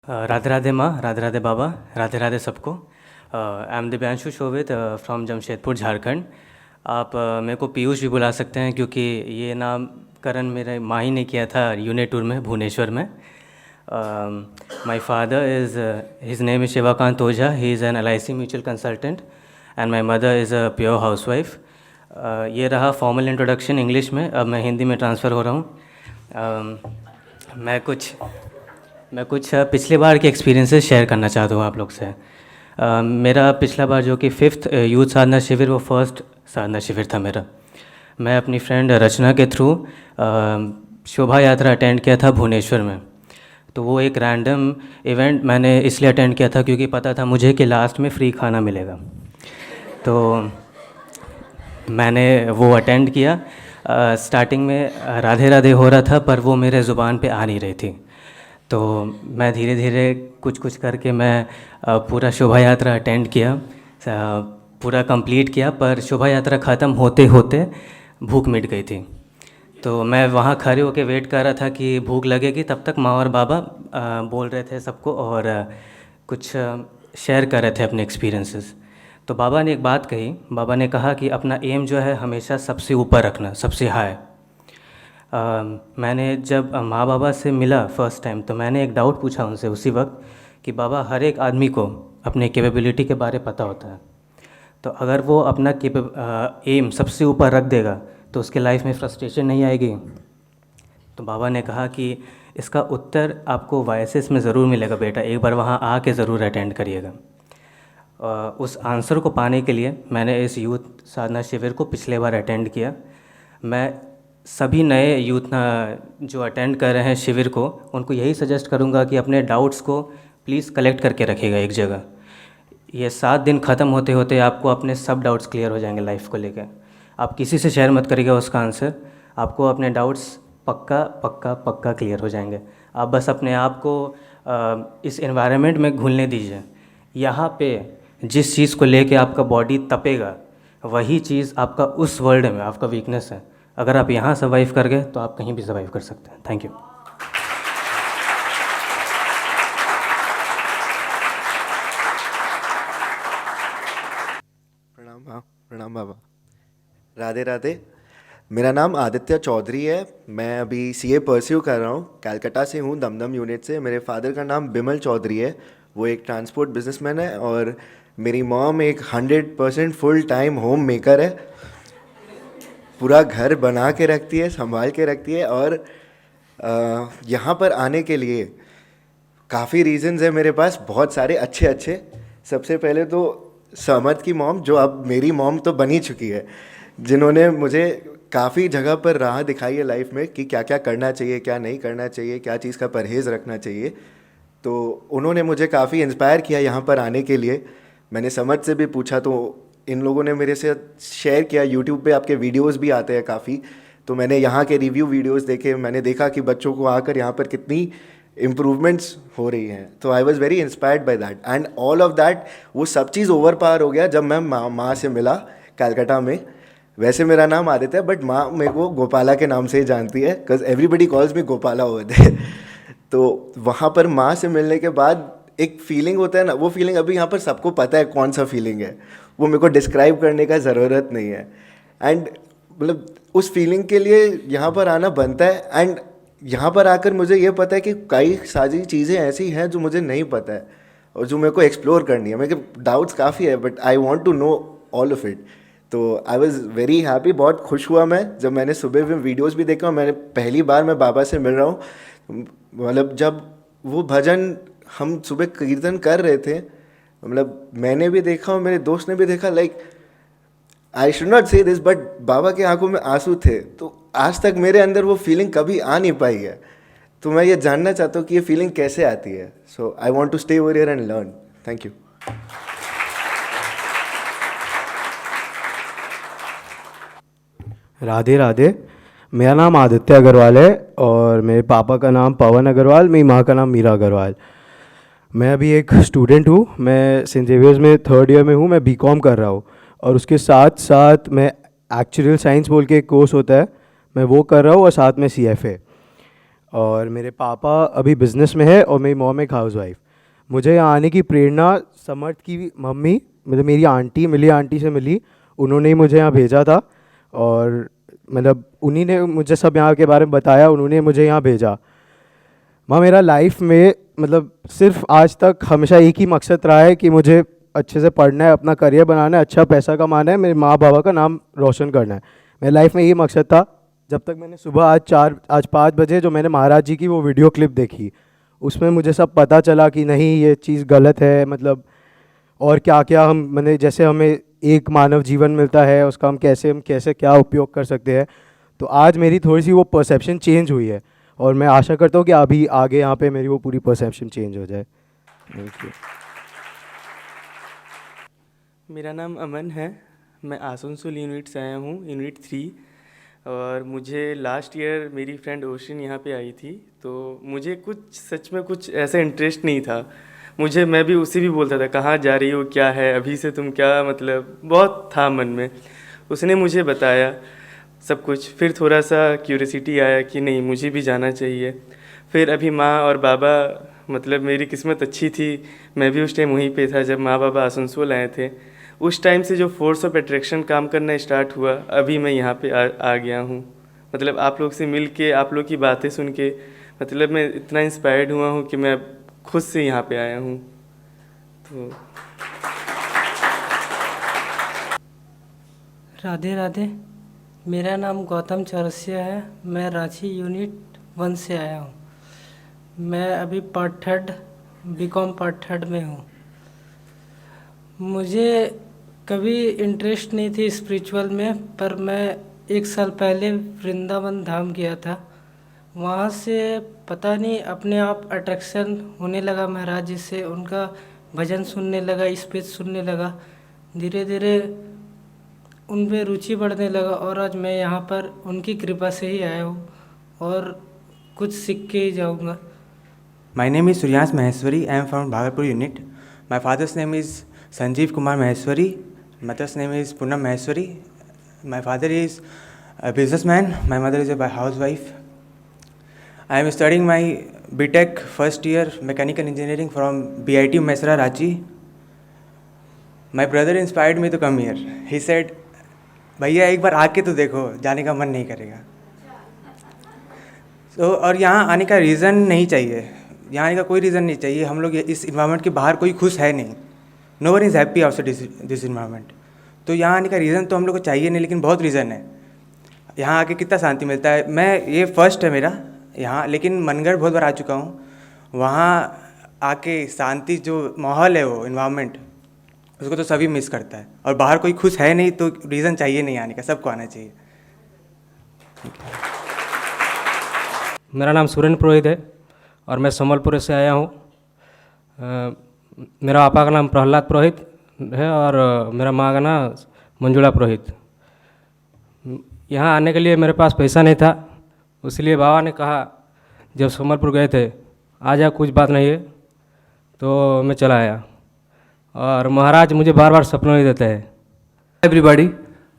राधे राधे माँ, राधे राधे बाबा, राधे राधे सबको। I am Divyanshu Shobhit from Jamshedpur Jharkhand. आप मेरे को पीयूष भी बुला सकते हैं क्योंकि ये नामकरण मेरे माँ ही ने किया था यूनिट टूर में भुवनेश्वर में। My father is his name is Shivakant Ojha, he is an LIC mutual consultant and my mother is a pure housewife. ये रहा फॉर्मल इंट्रोडक्शन इंग्लिश में। अब मैं हिंदी में ट्रांसफ़र हो रहा हूँ। मैं कुछ पिछले बार के एक्सपीरियंसेस शेयर करना चाहता हूँ आप लोग से। मेरा पिछला बार जो कि 5th यूथ साधना शिविर, वो फर्स्ट साधना शिविर था मेरा। मैं अपनी फ्रेंड रचना के थ्रू शोभा यात्रा अटेंड किया था भुवनेश्वर में। तो वो एक रैंडम इवेंट मैंने इसलिए अटेंड किया था क्योंकि पता था मुझे कि लास्ट में फ्री खाना मिलेगा। तो मैंने वो अटेंड किया। स्टार्टिंग में राधे राधे हो रहा था पर वो मेरे ज़ुबान पे आ नहीं रही थी। तो मैं धीरे धीरे कुछ करके मैं पूरा शोभा यात्रा अटेंड किया, पूरा कंप्लीट किया। पर शोभा यात्रा ख़त्म होते होते भूख मिट गई थी। तो मैं वहाँ खड़े होकर वेट कर रहा था कि भूख लगेगी, तब तक माँ और बाबा बोल रहे थे सबको और कुछ शेयर कर रहे थे अपने एक्सपीरियंसेस। तो बाबा ने एक बात कही। बाबा ने कहा कि अपना एम जो है हमेशा सबसे ऊपर रखना, सबसे हाई। मैंने जब माँ बाबा से मिला फ़र्स्ट टाइम तो मैंने एक डाउट पूछा उनसे उसी वक्त कि बाबा, हर एक आदमी को अपने कैपेबिलिटी के बारे पता होता है, तो अगर वो अपना एम सबसे ऊपर रख देगा तो उसके लाइफ में फ्रस्ट्रेशन नहीं आएगी। तो बाबा ने कहा कि इसका उत्तर आपको वायसेस में ज़रूर मिलेगा बेटा, एक बार वहाँ आके ज़रूर अटेंड करिएगा। उस आंसर को पाने के लिए मैंने इस यूथ साधना शिविर को पिछले बार अटेंड किया। मैं सभी नए यूथ जो अटेंड कर रहे हैं शिविर को, उनको यही सजेस्ट करूंगा कि अपने डाउट्स को प्लीज़ कलेक्ट करके रखिएगा एक जगह। ये 7 दिन ख़त्म होते होते आपको अपने सब डाउट्स क्लियर हो जाएंगे लाइफ को लेकर। आप किसी से शेयर मत करिएगा उसका आंसर, आपको अपने डाउट्स पक्का पक्का पक्का क्लियर हो जाएंगे। आप बस अपने आप को इस एनवायरनमेंट में घुलने दीजिए। यहाँ पे जिस चीज़ को लेके आपका बॉडी तपेगा, वही चीज़ आपका उस वर्ल्ड में आपका वीकनेस है। अगर आप यहाँ सर्वाइव कर गए तो आप कहीं भी सर्वाइव कर सकते हैं। Thank you. प्रणाम बाबा। राधे राधे। मेरा नाम आदित्य चौधरी है। मैं अभी CA परस्यू कर रहा हूँ। कलकत्ता से हूँ, दमदम यूनिट से। मेरे फादर का नाम बिमल चौधरी है, वो एक ट्रांसपोर्ट बिजनेसमैन है। और मेरी मॉम एक 100% फुल टाइम होम मेकर है, पूरा घर बना के रखती है, संभाल के रखती है। और यहाँ पर आने के लिए काफ़ी रीज़न्स है मेरे पास, बहुत सारे अच्छे अच्छे। सबसे पहले तो समर्थ की मॉम, जो अब मेरी मॉम तो बन ही चुकी है, जिन्होंने मुझे काफ़ी जगह पर राह दिखाई है लाइफ में कि क्या क्या करना चाहिए, क्या नहीं करना चाहिए, क्या चीज़ का परहेज़ रखना चाहिए। तो उन्होंने मुझे काफ़ी इंस्पायर किया यहाँ पर आने के लिए। मैंने समर्थ से भी पूछा तो इन लोगों ने मेरे से शेयर किया। यूट्यूब पे आपके वीडियोस भी आते हैं काफ़ी, तो मैंने यहाँ के रिव्यू वीडियोस देखे। मैंने देखा कि बच्चों को आकर यहाँ पर कितनी इम्प्रूवमेंट्स हो रही हैं। तो I was very inspired by that and all of that. वो सब चीज़ ओवर पावर हो गया जब मैं माँ से मिला कलकत्ता में। वैसे मेरा नाम आदित्य है, बट माँ मेरे को गोपाला के नाम से ही जानती है, because everybody calls me Gopala over there. तो वहाँ पर माँ से मिलने के बाद एक फीलिंग होता है ना, वो फीलिंग अभी यहाँ पर सबको पता है कौन सा फीलिंग है, वो मेरे को डिस्क्राइब करने का ज़रूरत नहीं है। एंड मतलब उस फीलिंग के लिए यहाँ पर आना बनता है। एंड यहाँ पर आकर मुझे ये पता है कि कई सारी चीज़ें ऐसी हैं जो मुझे नहीं पता है और जो मेरे को एक्सप्लोर करनी है। मेरे डाउट्स काफ़ी है, but I want to know all of it. तो आई वॉज़ वेरी हैप्पी। बहुत खुश हुआ मैं जब मैंने सुबह में वीडियोज़ भी देखा। मैंने पहली बार मैं बाबा से मिल रहा हूँ, मतलब जब वो भजन हम सुबह कीर्तन कर रहे थे, मतलब मैंने भी देखा और मेरे दोस्त ने भी देखा। लाइक आई शुड नॉट से दिस, बट बाबा के आंखों में आंसू थे। तो आज तक मेरे अंदर वो फीलिंग कभी आ नहीं पाई है। तो मैं ये जानना चाहता हूँ कि ये फीलिंग कैसे आती है। So I want to stay over here and learn. Thank you. Radhe Radhe. मेरा नाम आदित्य अग्रवाल है और मेरे पापा का नाम पवन अग्रवाल, मेरी माँ का नाम मीरा अग्रवाल। मैं अभी एक स्टूडेंट हूँ। मैं सेंट जेवियर्स में 3rd ईयर में हूँ। मैं BCom कर रहा हूँ और उसके साथ साथ मैं एक्चुअल साइंस बोल के एक कोर्स होता है, मैं वो कर रहा हूँ और साथ में CFA। और मेरे पापा अभी बिज़नेस में है और मेरी मॉम एक हाउसवाइफ। मुझे यहाँ आने की प्रेरणा समर्थ की मम्मी, मतलब मेरी आंटी, मिली आंटी से मिली। उन्होंने ही मुझे यहाँ भेजा था और मतलब उन्हीं ने मुझे सब यहाँ के बारे में बताया, उन्होंने मुझे यहाँ भेजा। माँ, मेरा लाइफ में मतलब सिर्फ आज तक हमेशा एक ही मकसद रहा है कि मुझे अच्छे से पढ़ना है, अपना करियर बनाना है, अच्छा पैसा कमाना है, मेरे माँ बाबा का नाम रोशन करना है। मेरे लाइफ में यही मकसद था जब तक मैंने सुबह आज 5 बजे जो मैंने महाराज जी की वो वीडियो क्लिप देखी, उसमें मुझे सब पता चला कि नहीं ये चीज़ गलत है, मतलब और क्या क्या हम मैंने जैसे हमें एक मानव जीवन मिलता है उसका हम कैसे क्या उपयोग कर सकते हैं। तो आज मेरी थोड़ी सी वो परसेप्शन चेंज हुई है और मैं आशा करता हूँ कि अभी आगे यहाँ पे मेरी वो पूरी परसेप्शन चेंज हो जाए। Thank you. मेरा नाम अमन है। मैं आसनसोल यूनिट से आया हूँ, यूनिट 3। और मुझे लास्ट ईयर मेरी फ्रेंड ओशिन यहाँ पे आई थी, तो मुझे कुछ सच में कुछ ऐसा इंटरेस्ट नहीं था। मैं भी उसे भी बोलता था कहाँ जा रही हो, क्या है अभी से तुम, क्या मतलब बहुत था मन में। उसने मुझे बताया सब कुछ, फिर थोड़ा सा क्यूरियोसिटी आया कि नहीं मुझे भी जाना चाहिए। फिर अभी माँ और बाबा, मतलब मेरी किस्मत अच्छी थी, मैं भी उस टाइम वहीं पे था जब माँ बाबा आसनसोल आए थे। उस टाइम से जो फोर्स ऑफ अट्रैक्शन काम करना स्टार्ट हुआ, अभी मैं यहाँ पे आ गया हूँ। मतलब आप लोग से मिल के, आप लोग की बातें सुन के, मतलब मैं इतना इंस्पायर्ड हुआ हूँ कि मैं खुद से यहाँ पे आया हूँ। तो राधे राधे। मेरा नाम गौतम चौरसिया है। मैं रांची यूनिट 1 से आया हूँ। मैं अभी पार्ट 3 बीकॉम पार्ट 3 में हूँ। मुझे कभी इंटरेस्ट नहीं थी स्पिरिचुअल में, पर मैं 1 साल पहले वृंदावन धाम गया था। वहाँ से पता नहीं अपने आप अट्रैक्शन होने लगा महाराज जी से, उनका भजन सुनने लगा, स्पीच सुनने लगा, धीरे धीरे उनमें रुचि बढ़ने लगा और आज मैं यहाँ पर उनकी कृपा से ही आया हूँ और कुछ सीख के ही जाऊँगा। My name is Suryansh Maheshwari. I am from Bhagalpur unit. My father's name is Sanjeev Kumar Maheshwari. Mother's name is Poonam Maheshwari. My father is a businessman. My mother is a housewife. I am studying my BTech first year mechanical engineering from BIT Mesra, Ranchi. My brother inspired me to come here. He said, भैया एक बार आके तो देखो, जाने का मन नहीं करेगा। तो और यहाँ आने का रीज़न नहीं चाहिए, यहाँ आने का कोई रीज़न नहीं चाहिए। हम लोग इस इन्वायरमेंट के बाहर कोई खुश है नहीं। No one is happy outside this environment. तो यहाँ आने का रीज़न तो हम लोग को चाहिए नहीं, लेकिन बहुत रीज़न है। यहाँ आके कितना शांति मिलता है। मैं ये फर्स्ट है मेरा यहाँ, लेकिन मनगढ़ बहुत बार आ चुका हूँ। वहाँ आके शांति जो माहौल है, वो इन्वायरमेंट, उसको तो सभी मिस करता है। और बाहर कोई खुश है नहीं तो रीज़न चाहिए नहीं आने का, सबको आना चाहिए। मेरा नाम सुरेंद्र पुरोहित है और मैं संबलपुर से आया हूँ। मेरा पापा का नाम प्रहलाद पुरोहित है और मेरा माँ का नाम मंजुला पुरोहित। यहाँ आने के लिए मेरे पास पैसा नहीं था, इसलिए बाबा ने कहा जब संबलपुर गए थे, आ जा कुछ बात नहीं है, तो मैं चला आया। और महाराज मुझे बार बार सपनों में देते हैं। Everybody,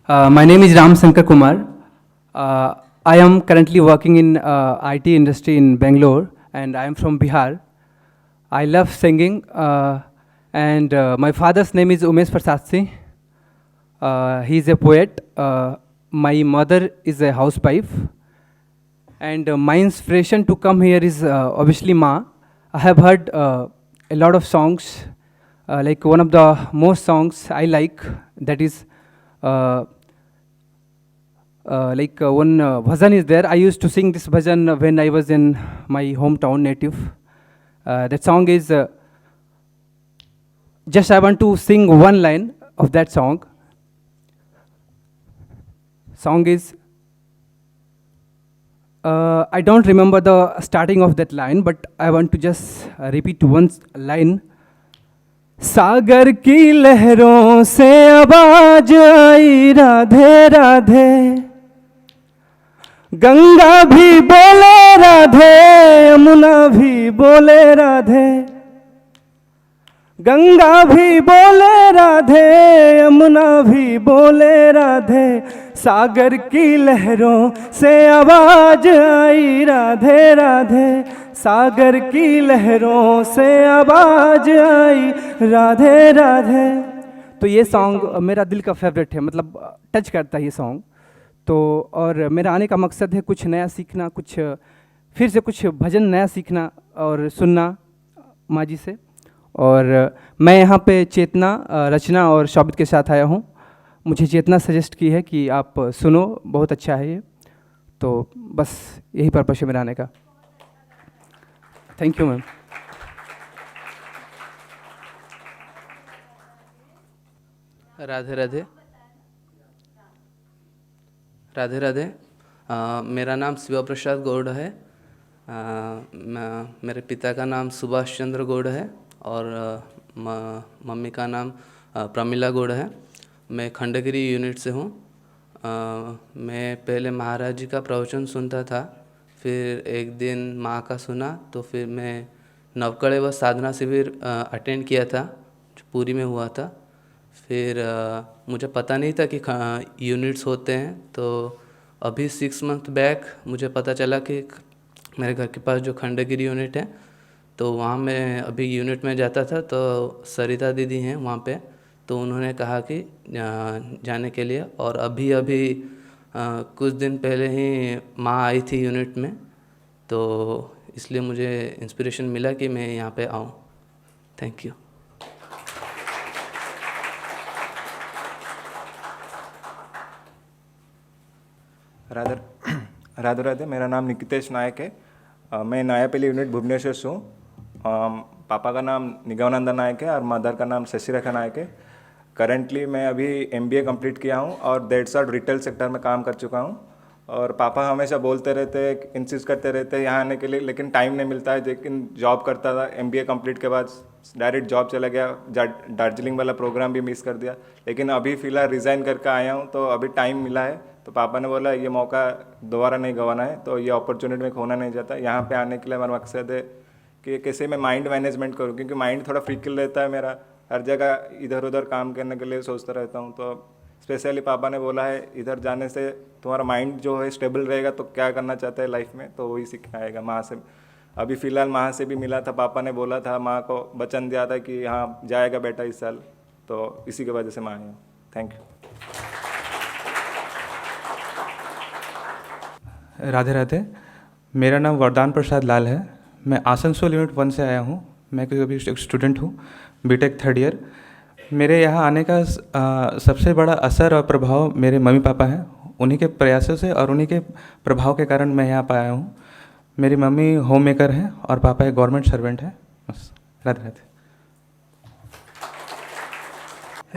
my name is Ram Shankar Kumar. I am currently working in IT industry in Bangalore, and I am from Bihar. I love singing, and my father's name is Umesh Prasad Singh. He is a poet. My mother is a housewife, and my inspiration to come here is obviously Ma. I have heard a lot of songs. Like one of the most songs I like, that is like one bhajan is there. I used to sing this bhajan when I was in my hometown native. That song is just I want to sing one line of that song. Song is I don't remember the starting of that line, but I want to just repeat one line. सागर की लहरों से आवाज आई राधे राधे, गंगा भी बोले राधे, यमुना भी बोले राधे, गंगा भी बोले राधे, यमुना भी बोले राधे, सागर की लहरों से आवाज आई राधे राधे, सागर की लहरों से आवाज आई राधे राधे। तो ये सॉन्ग मेरा दिल का फेवरेट है, मतलब टच करता है ये सॉन्ग। तो और मेरा आने का मकसद है कुछ नया सीखना, कुछ फिर से कुछ भजन नया सीखना और सुनना माँ जी से। और मैं यहाँ पे चेतना, रचना और शौबित के साथ आया हूँ। मुझे चेतना सजेस्ट की है कि आप सुनो, बहुत अच्छा है ये। तो बस यही पर्पस है मेरा आने का। Thank you ma'am. Radhe Radhe. Radhe Radhe. मेरा नाम शिव प्रसाद गौड़ है। मेरे पिता का नाम सुभाष चंद्र गौड़ है और मम्मी का नाम प्रमिला गौड़ है। मैं खंडगिरी यूनिट से हूँ। मैं पहले महाराज जी का प्रवचन सुनता था, फिर एक दिन माँ का सुना, तो फिर मैं नवकड़े व साधना शिविर अटेंड किया था जो पूरी में हुआ था। फिर मुझे पता नहीं था कि यूनिट्स होते हैं, तो अभी 6 मंथ बैक मुझे पता चला कि मेरे घर के पास जो खंडगिरी यूनिट है, तो वहाँ मैं अभी यूनिट में जाता था, तो सरिता दीदी हैं वहाँ पे, तो उन्होंने कहा कि जाने के लिए। और अभी कुछ दिन पहले ही माँ आई थी यूनिट में, तो इसलिए मुझे इंस्पिरेशन मिला कि मैं यहाँ पे आऊँ। Thank you. राधे राधे राधे। मेरा नाम निकितेश नायक है। मैं नयापल्ली यूनिट भुवनेश्वर से हूँ। पापा का नाम निगमानंद नायक है और मदर का नाम शशिरेखा नायक है। करंटली मैं अभी MBA कंप्लीट किया हूँ और 1.5 साल रिटेल सेक्टर में काम कर चुका हूँ। और पापा हमेशा बोलते रहते, इंसिस्ट करते रहते यहाँ आने के लिए, लेकिन टाइम नहीं मिलता है। लेकिन जॉब करता था, MBA कंप्लीट के बाद डायरेक्ट जॉब चला गया, दार्जिलिंग वाला प्रोग्राम भी मिस कर दिया। लेकिन अभी फ़िलहाल रिज़ाइन करके आया हूँ, तो अभी टाइम मिला है, तो पापा ने बोला ये मौका दोबारा नहीं गंवाना है, तो ये अपॉर्चुनिटी में खोना नहीं चाहता। यहाँ पे आने के लिए हमारा मकसद है कि कैसे मैं माइंड मैनेजमेंट करूँ, क्योंकि माइंड थोड़ा फ्रीकिल रहता है मेरा, हर जगह इधर उधर काम करने के लिए सोचता रहता हूँ। तो स्पेशली पापा ने बोला है इधर जाने से तुम्हारा माइंड जो है स्टेबल रहेगा, तो क्या करना चाहता है लाइफ में, तो वही सीखना आएगा। माँ से अभी फ़िलहाल माँ से भी मिला था, पापा ने बोला था, माँ को वचन दिया था कि हाँ जाएगा बेटा इस साल, तो इसी की वजह से मैं आया हूँ। Thank you. राधे राधे। मेरा नाम वरदान प्रसाद लाल है। मैं आसनसोल यूनिट 1 से आया हूँ। मैं अभी स्टूडेंट हूँ, बीटेक 3rd ईयर। मेरे यहाँ आने का सबसे बड़ा असर और प्रभाव मेरे मम्मी पापा हैं। उन्हीं के प्रयासों से और उन्हीं के प्रभाव के कारण मैं यहाँ पर आया हूँ। मेरी मम्मी होम मेकर हैं और पापा एक गवर्नमेंट सर्वेंट हैं। बस। राधे राधे।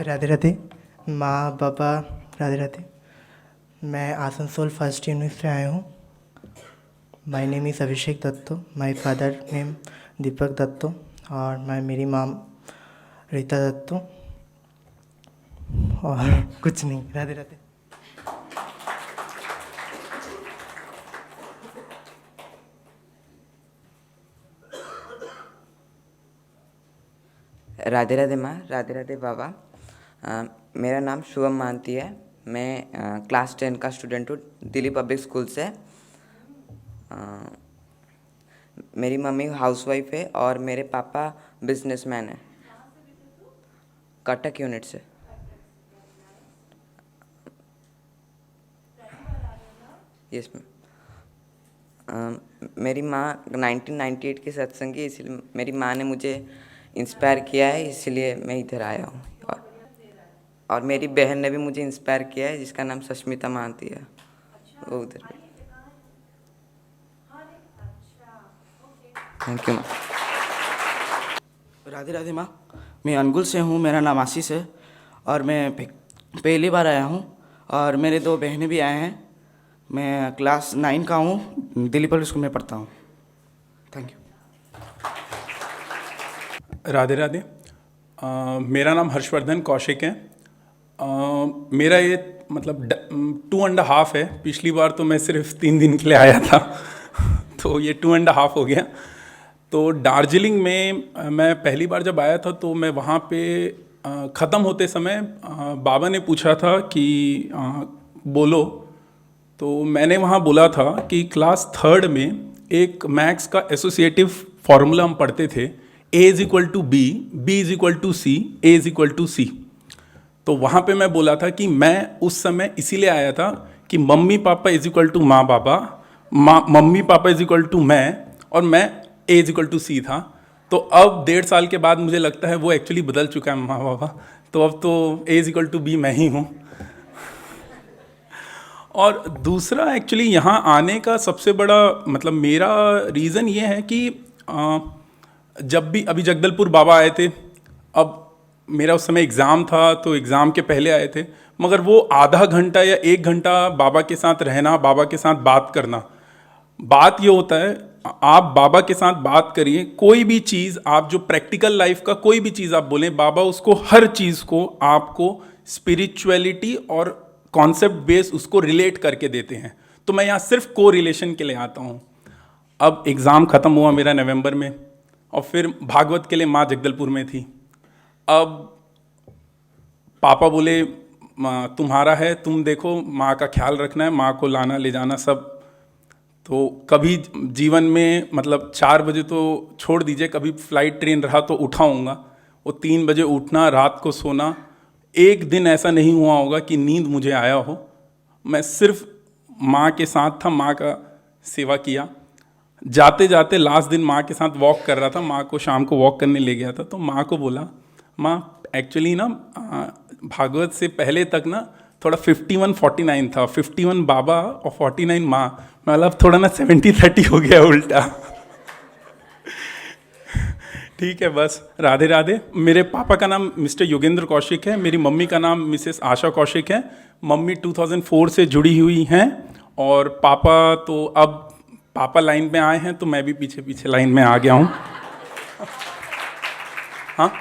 राधे राधे। माँ पापा राधे राधे। मैं आसनसोल 1st यूनिट से आया हूँ। My name is Abhishek Datto, my father name Deepak Datto और मेरी माम रीता दत्तो, और कुछ नहीं। राधे राधे। राधे राधे माँ, राधे राधे बाबा। मेरा नाम शुभम मानती है। मैं क्लास 10 का स्टूडेंट हूँ, दिल्ली पब्लिक स्कूल से। मेरी मम्मी हाउसवाइफ है और मेरे पापा बिजनेसमैन हैं। कटक यूनिट से। Yes ma'am. मेरी माँ 1998 की सत्संगी, इसलिए मेरी माँ ने मुझे इंस्पायर किया है, इसलिए मैं इधर आया हूँ। और मेरी बहन ने भी मुझे इंस्पायर किया है, जिसका नाम सस्मिता मानती है, वो उधर। थैंक यू माँ। राधे राधे माँ। मैं अनगुल से हूँ, मेरा नाम आशीष है और मैं पहली बार आया हूँ और मेरे 2 बहनें भी आए हैं। मैं क्लास 9 का हूँ, दिल्ली पब्लिक स्कूल में पढ़ता हूँ। Thank you. राधे राधे। मेरा नाम हर्षवर्धन कौशिक है। मेरा ये मतलब 2.5 है। पिछली बार तो मैं सिर्फ 3 दिन के लिए आया था तो ये 2.5 हो गया। तो दार्जिलिंग में मैं पहली बार जब आया था, तो मैं वहाँ पे ख़त्म होते समय बाबा ने पूछा था कि बोलो, तो मैंने वहाँ बोला था कि क्लास 3rd में एक मैथ्स का एसोसिएटिव फार्मूला हम पढ़ते थे, A is equal to B, B is equal to C, A is equal to C. तो वहाँ पे मैं बोला था कि मैं उस समय इसीलिए आया था कि mummy papa is equal to माँ बाबा, mummy papa is equal to मैं, और मैं A is equal to C था। तो अब 1.5 साल के बाद मुझे लगता है वो एक्चुअली बदल चुका है माँ बाबा, तो अब तो ए इज इक्वल टू बी मैं ही हूँ। और दूसरा एक्चुअली यहाँ आने का सबसे बड़ा मतलब मेरा रीज़न ये है कि जब भी अभी जगदलपुर बाबा आए थे, अब मेरा उस समय एग्ज़ाम था तो एग्ज़ाम के पहले आए थे, मगर वो आधा घंटा या 1 घंटा बाबा के साथ रहना, बाबा के साथ बात करना, बात ये होता है आप बाबा के साथ बात करिए, कोई भी चीज़ आप जो प्रैक्टिकल लाइफ का कोई भी चीज़ आप बोलें, बाबा उसको हर चीज़ को आपको स्पिरिचुअलिटी और कॉन्सेप्ट बेस उसको रिलेट करके देते हैं। तो मैं यहाँ सिर्फ को रिलेशन के लिए आता हूँ। अब एग्ज़ाम ख़त्म हुआ मेरा नवंबर में, और फिर भागवत के लिए माँ जगदलपुर में थी। अब पापा बोले तुम्हारा है, तुम देखो, माँ का ख्याल रखना है, माँ को लाना ले जाना सब। तो कभी जीवन में मतलब 4 बजे तो छोड़ दीजिए, कभी फ्लाइट ट्रेन रहा तो उठाऊँगा, वो 3 बजे उठना, रात को सोना, एक दिन ऐसा नहीं हुआ होगा कि नींद मुझे आया हो। मैं सिर्फ माँ के साथ था, माँ का सेवा किया। जाते जाते लास्ट दिन माँ के साथ वॉक कर रहा था, माँ को शाम को वॉक करने ले गया था, तो माँ को बोला, माँ एक्चुअली ना भागवत से पहले तक ना थोड़ा 51-49 था, 51 बाबा और 49 माँ, मतलब थोड़ा ना 70-30 हो गया उल्टा। ठीक है, बस राधे राधे। मेरे पापा का नाम मिस्टर योगेंद्र कौशिक है, मेरी मम्मी का नाम मिसेस आशा कौशिक है। मम्मी 2004 से जुड़ी हुई हैं, और पापा तो अब पापा लाइन में आए हैं तो मैं भी पीछे पीछे लाइन में आ गया हूँ। हाँ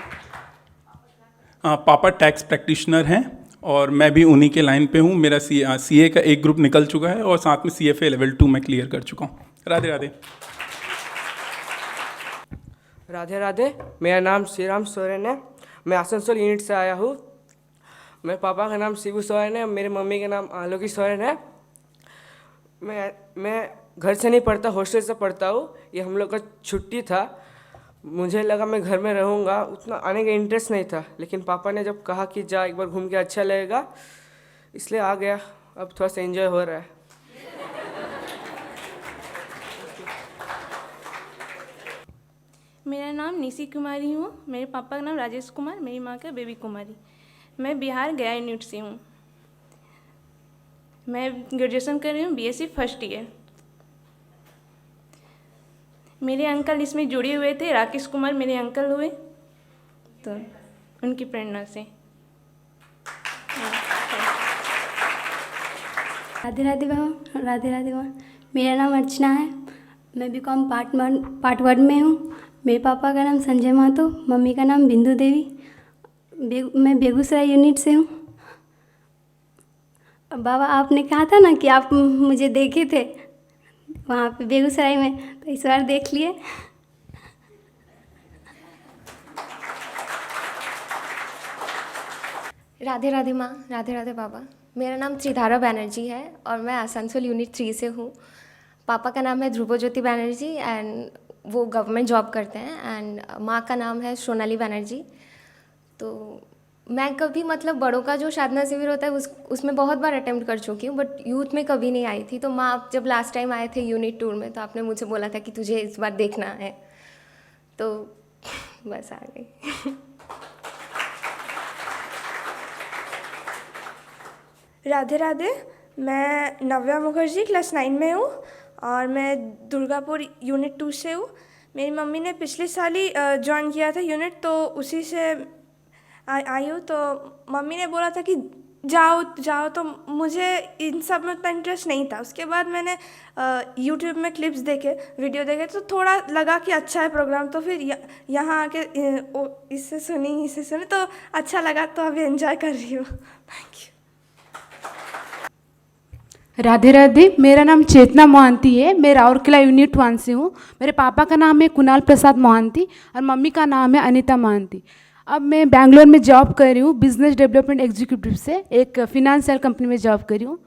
हाँ, पापा टैक्स प्रैक्टिशनर हैं और मैं भी उन्हीं के लाइन पे हूँ। मेरा सीए का एक ग्रुप निकल चुका है और साथ में CFA लेवल 2 में क्लियर कर चुका हूँ। राधे राधे। राधे राधे। मेरा नाम श्रीराम सोरेन है, मैं आसनसोल यूनिट से आया हूँ। मेरे पापा का नाम शिबू सोरेन है, मेरी मम्मी का नाम आलोकी सोरेन है। मैं घर से नहीं पढ़ता, हॉस्टल से पढ़ता हूँ। ये हम लोग का छुट्टी था, मुझे लगा मैं घर में रहूँगा, उतना आने का इंटरेस्ट नहीं था, लेकिन पापा ने जब कहा कि जा एक बार घूम के अच्छा लगेगा, इसलिए आ गया। अब थोड़ा सा एंजॉय हो रहा है। मेरा नाम निशी कुमारी हूँ, मेरे पापा का नाम राजेश कुमार, मेरी माँ का बेबी कुमारी। मैं बिहार गया यूनिट से हूँ। मैं ग्रेजुएशन कर रही हूँ, BSc फर्स्ट ईयर। मेरे अंकल इसमें जुड़े हुए थे, राकेश कुमार मेरे अंकल हुए, तो उनकी प्रेरणा से। राधे राधे बाबा। राधे राधे बाबा। मेरा नाम अर्चना है, मैं BCom पार्ट 1 में हूँ। मेरे पापा का नाम संजय महतो, मम्मी का नाम बिंदु देवी। मैं बेगूसराय यूनिट से हूँ। बाबा आपने कहा था ना कि आप मुझे देखे थे वहाँ पे बेगूसराय में, तो इस बार देख लिए। राधे राधे माँ, राधे राधे बाबा। मेरा नाम त्रिधारा बनर्जी है और मैं आसनसोल यूनिट 3 से हूँ। पापा का नाम है ध्रुव ज्योति बनर्जी एंड वो गवर्नमेंट जॉब करते हैं, एंड माँ का नाम है सोनाली बनर्जी। तो मैं कभी मतलब बड़ों का जो साधना शिविर होता है उसमें बहुत बार अटेम्प्ट कर चुकी हूँ, बट यूथ में कभी नहीं आई थी। तो माँ आप जब लास्ट टाइम आए थे यूनिट टूर में, तो आपने मुझे बोला था कि तुझे इस बार देखना है, तो बस आ गई। राधे राधे। मैं नव्या मुखर्जी क्लास 9 में हूँ और मैं दुर्गापुर यूनिट 2 से हूँ। मेरी मम्मी ने पिछले साल ही ज्वाइन किया था यूनिट, तो उसी से आई हूँ। तो मम्मी ने बोला था कि जाओ जाओ, तो मुझे इन सब में उतना इंटरेस्ट नहीं था। उसके बाद मैंने यूट्यूब में क्लिप्स देखे, वीडियो देखे, तो थोड़ा लगा कि अच्छा है प्रोग्राम, तो फिर यहाँ आके इससे सुनी तो अच्छा लगा, तो अभी एंजॉय कर रही हूँ। Thank you. राधे राधे। मेरा नाम चेतना मोहांती है, मैं राउरकेला यूनिट 1 से हूँ। मेरे पापा का नाम है कुणाल प्रसाद मोहांती और मम्मी का नाम है अनीता मोहांती। अब मैं बैंगलोर में जॉब कर रही हूँ, बिजनेस डेवलपमेंट एग्जीक्यूटिव से एक फिनेंशियल कंपनी में जॉब कर रही हूँ।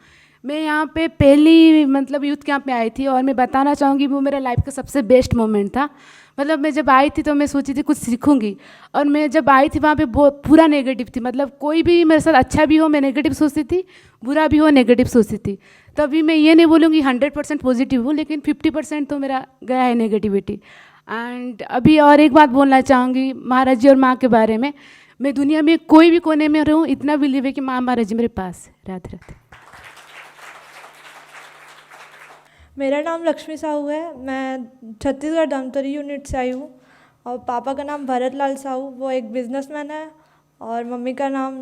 मैं यहाँ पे पहली मतलब यूथ कैंप में आई थी और मैं बताना चाहूँगी वो मेरा लाइफ का सबसे बेस्ट मोमेंट था। मतलब मैं जब आई थी तो मैं सोची थी कुछ सीखूंगी, और मैं जब आई थी वहाँ पे बहुत पूरा नेगेटिव थी। मतलब कोई भी मेरे साथ अच्छा भी हो मैं नेगेटिव सोचती थी, बुरा भी हो नेगेटिव सोचती थी। तो अभी मैं ये नहीं बोलूँगी 100% पॉजिटिव हूँ, लेकिन 50% तो मेरा गया है नेगेटिविटी। एंड अभी और एक बात बोलना चाहूँगी महाराज जी और माँ के बारे में। मैं दुनिया में कोई भी कोने में रहूँ, इतना बिलीव है कि माँ महाराज जी मेरे पास है। राधे राधे। मेरा नाम लक्ष्मी साहू है। मैं छत्तीसगढ़ धमतरी यूनिट से आई हूँ और पापा का नाम भरत लाल साहू, वो एक बिजनेसमैन है, और मम्मी का नाम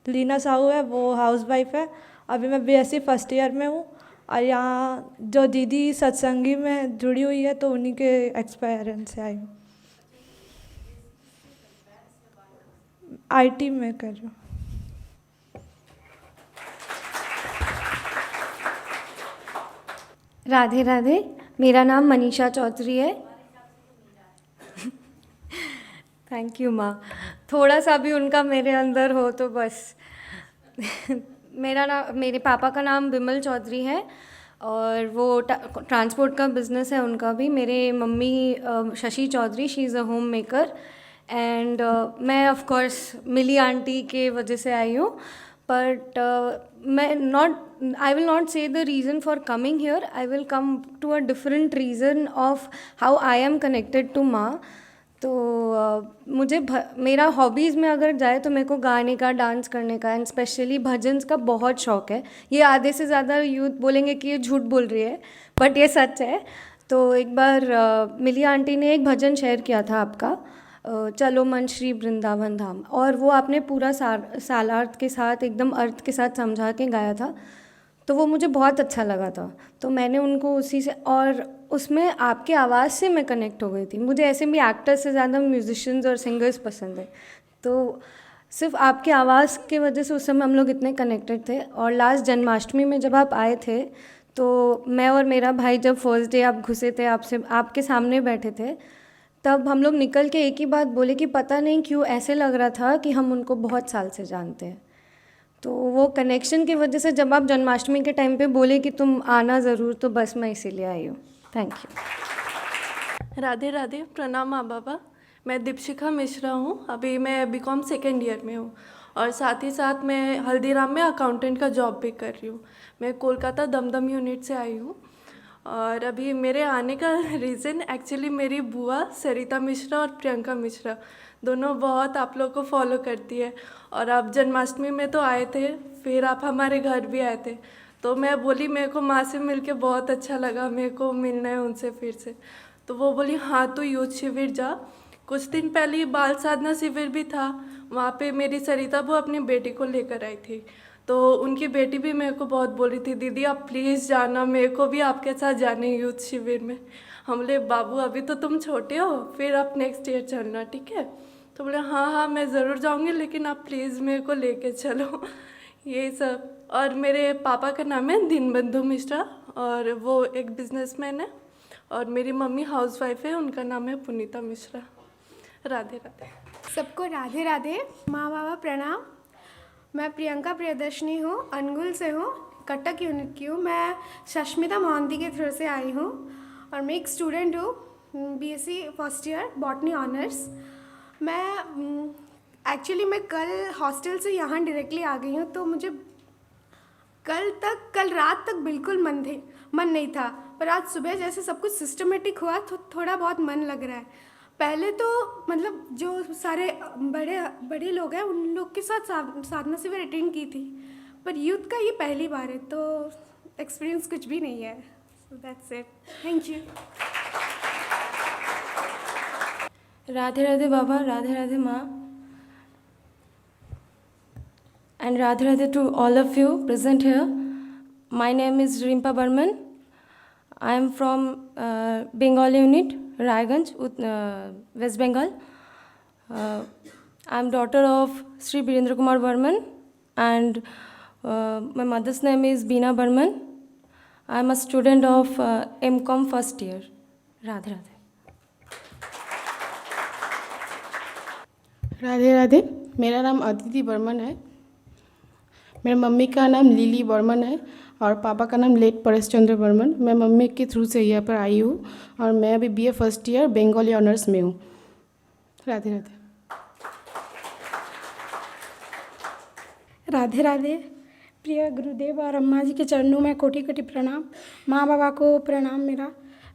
लीना साहू है, वो हाउसवाइफ है। अभी मैं बीएससी फर्स्ट ईयर में हूँ और यहाँ जो दीदी सत्संगी में जुड़ी हुई है तो उन्हीं के एक्सपीरियंस से आई हूँ। आईटी में कर रही हूँ। राधे राधे। मेरा नाम मनीषा चौधरी है। थैंक यू माँ। थोड़ा सा भी उनका मेरे अंदर हो तो बस। मेरे पापा का नाम बिमल चौधरी है और वो ट्रांसपोर्ट का बिज़नेस है उनका भी। मेरे mummy Shashi Chaudhary, she is a home maker. And मैं ऑफ कोर्स मिली आंटी के वजह से आई हूँ, but I will not say the reason for coming here. I will come to a different reason of how I am connected to माँ। तो मुझे मेरा हॉबीज़ में अगर जाए तो मेरे को गाने का, डांस करने का एंड स्पेशली भजन्स का बहुत शौक़ है। ये आधे से ज़्यादा यूथ बोलेंगे कि ये झूठ बोल रही है, बट ये सच है। तो एक बार मिली आंटी ने एक भजन शेयर किया था आपका, चलो मन श्री वृंदावन धाम, और वो आपने पूरा सालार्थ के साथ, एकदम अर्थ के साथ समझा के गाया था। तो वो मुझे बहुत अच्छा लगा था। तो मैंने उनको उसी से, और उसमें आपकी आवाज़ से मैं कनेक्ट हो गई थी। मुझे ऐसे भी एक्टर्स से ज़्यादा म्यूजिशियंस और सिंगर्स पसंद है, तो सिर्फ आपकी आवाज़ की वजह से उस समय हम लोग इतने कनेक्टेड थे। और लास्ट जन्माष्टमी में जब आप आए थे तो मैं और मेरा भाई जब फर्स्ट डे आप घुसे थे, आपके सामने बैठे थे, तब हम लोग निकल के एक ही बात बोले कि पता नहीं क्यों ऐसे लग रहा था कि हम उनको बहुत साल से जानते हैं। तो वो कनेक्शन की वजह से जब आप जन्माष्टमी के टाइम पे बोले कि तुम आना ज़रूर, तो बस मैं इसीलिए आई हूँ। Thank you. राधे राधे। प्रणाम माँ बाबा। मैं दीपशिखा मिश्रा हूँ। अभी मैं बीकॉम सेकेंड ईयर में हूँ और साथ ही साथ मैं हल्दीराम में अकाउंटेंट का जॉब भी कर रही हूँ। मैं कोलकाता दमदम यूनिट से आई हूँ। और अभी मेरे आने का रीज़न एक्चुअली मेरी बुआ सरिता मिश्रा और प्रियंका मिश्रा दोनों बहुत आप लोग को फॉलो करती है, और आप जन्माष्टमी में तो आए थे, फिर आप हमारे घर भी आए थे। तो मैं बोली मेरे को माँ से मिलके बहुत अच्छा लगा, मेरे को मिलना है उनसे फिर से। तो वो बोली हाँ तो यूथ शिविर जा। कुछ दिन पहले बाल साधना शिविर भी था, वहाँ पे मेरी सरिता वो अपनी बेटी को लेकर आई थी। तो उनकी बेटी भी मेरे को बहुत बोल रही थी दीदी आप प्लीज़ जाना, मेरे को भी आपके साथ जाने यूथ शिविर में। हम बोले बाबू अभी तो तुम छोटे हो, फिर आप नेक्स्ट ईयर चलना, ठीक है। तो बोले हाँ हाँ मैं ज़रूर जाऊँगी, लेकिन आप प्लीज़ मेरे को लेके चलो। ये सब। और मेरे पापा का नाम है दीनबंधु मिश्रा और वो एक बिजनेसमैन है, और मेरी मम्मी हाउसवाइफ है, उनका नाम है पुनीता मिश्रा। राधे राधे। सबको राधे राधे। माँ बाबा प्रणाम। मैं प्रियंका प्रियदर्शनी हूँ, अनुगुल से हूँ, कटक यूनिट की हूँ। मैं सष्मिता मोहंती के थ्रू से आई हूँ और मैं एक स्टूडेंट हूँ, BSc first year botany honours. मैं एक्चुअली मैं कल हॉस्टल से यहाँ डायरेक्टली आ गई हूँ, तो मुझे कल रात तक बिल्कुल मन नहीं था, पर आज सुबह जैसे सब कुछ सिस्टमेटिक हुआ तो थोड़ा बहुत मन लग रहा है। पहले तो मतलब जो सारे बड़े लोग हैं उन लोग के साथ साधना शिविर अटेंड की थी, पर यूथ का ये पहली बार है, तो एक्सपीरियंस कुछ भी नहीं है। So that's it. Thank you. Radhe Radhe बाबा, राधे राधे माँ, and Radhe Radhe to all of you present here. My name is Rimpa Burman. I am from Bengal unit, Raiganj, West Bengal. I am daughter of Sri Birendra Kumar Burman, and my mother's name is Beena Burman. I am a student of MCOM first year. Radhe Radhe. Radhe Radhe, मेरा नाम अदिति बर्मन है। मेरे mummy का नाम lily Burman है और पापा का नाम लेट परेश चंद्र बर्मन। मैं मम्मी के थ्रू से यहाँ पर आई हूँ और मैं अभी BA first year Bengali honours में हूँ। राधे राधे। राधे राधे। प्रिय गुरुदेव और अम्मा जी के चरणों में कोटि कोटि प्रणाम। माँ बाबा को प्रणाम मेरा।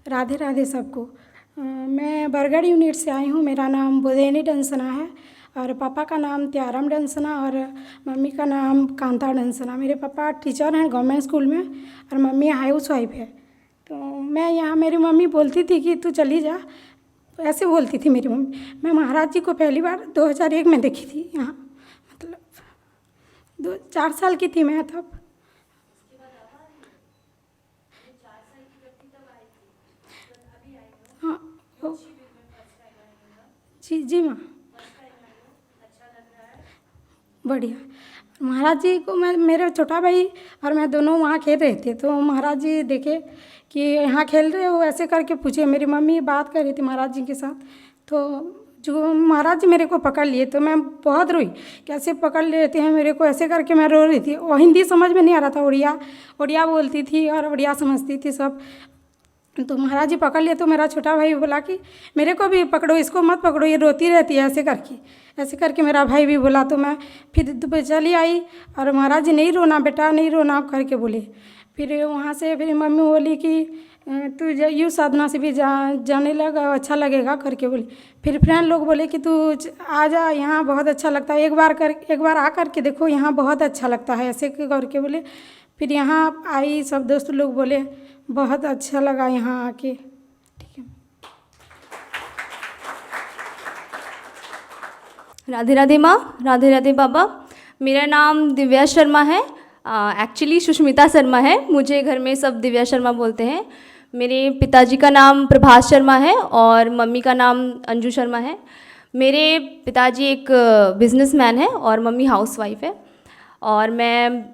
राधे राधे सबको। मैं बरगढ़ यूनिट से आई हूँ। मेरा नाम बोधेनी डंसना है और पापा का नाम त्याराम डंसना और मम्मी का नाम कांता डंसना। मेरे पापा टीचर हैं गवर्नमेंट स्कूल में और मम्मी हाउस वाइफ है। तो मैं यहाँ, मेरी मम्मी बोलती थी कि तू चली जा, ऐसे बोलती थी मेरी मम्मी। मैं महाराज जी को पहली बार 2001 में देखी थी यहाँ, मतलब 4 साल की थी मैं तब। हाँ जी जी माँ, बढ़िया। महाराज जी को मैं, मेरे छोटा भाई और मैं दोनों वहाँ खेल रहे थे तो महाराज जी देखे कि यहाँ खेल रहे हो, ऐसे करके पूछे। मेरी मम्मी बात कर रही थी महाराज जी के साथ, तो जो महाराज जी मेरे को पकड़ लिए तो मैं बहुत रोई। कैसे पकड़ लेते हैं मेरे को, ऐसे करके मैं रो रही थी। वो हिंदी समझ में नहीं आ रहा था, उड़िया बोलती थी और उड़िया समझती थी सब। तो महाराज जी पकड़ लिए तो मेरा छोटा भाई बोला कि मेरे को भी पकड़ो, इसको मत पकड़ो, ये रोती रहती है, ऐसे करके मेरा भाई भी बोला। तो मैं फिर चली आई और महाराज जी नहीं रोना बेटा, नहीं रोना करके बोले। फिर वहाँ से फिर मम्मी बोली कि तू यूँ साधना से भी जाने लगा, अच्छा लगेगा करके बोली। फिर फ्रेंड लोग बोले कि तू आ जा, यहाँ बहुत अच्छा लगता है, एक बार आ करके देखो, यहाँ बहुत अच्छा लगता है, ऐसे करके बोले। फिर यहाँ आई, सब दोस्त लोग बोले बहुत अच्छा लगा यहाँ आके। ठीक है। राधे राधे माँ, राधे राधे बाबा। मेरा नाम दिव्या शर्मा है। एक्चुअली सुष्मिता शर्मा है, मुझे घर में सब दिव्या शर्मा बोलते हैं। मेरे पिताजी का नाम प्रभास शर्मा है और मम्मी का नाम अंजू शर्मा है। मेरे पिताजी एक बिजनेसमैन है और मम्मी हाउसवाइफ है। और मैं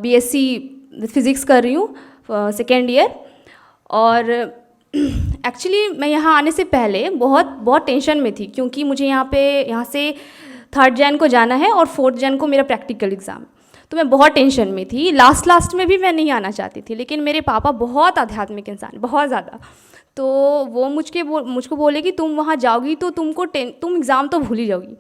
BSc फिज़िक्स कर रही हूँ, सेकेंड ईयर। और एक्चुअली मैं यहाँ आने से पहले बहुत टेंशन में थी, क्योंकि मुझे यहाँ से 3 जन को जाना है और 4 जन को मेरा प्रैक्टिकल एग्ज़ाम। तो मैं बहुत टेंशन में थी। लास्ट में भी मैं नहीं आना चाहती थी, लेकिन मेरे पापा बहुत आध्यात्मिक इंसान, बहुत ज़्यादा। तो वो मुझको बोले कि तुम वहाँ जाओगी तो तुम एग्ज़ाम तो भूल ही जाओगी।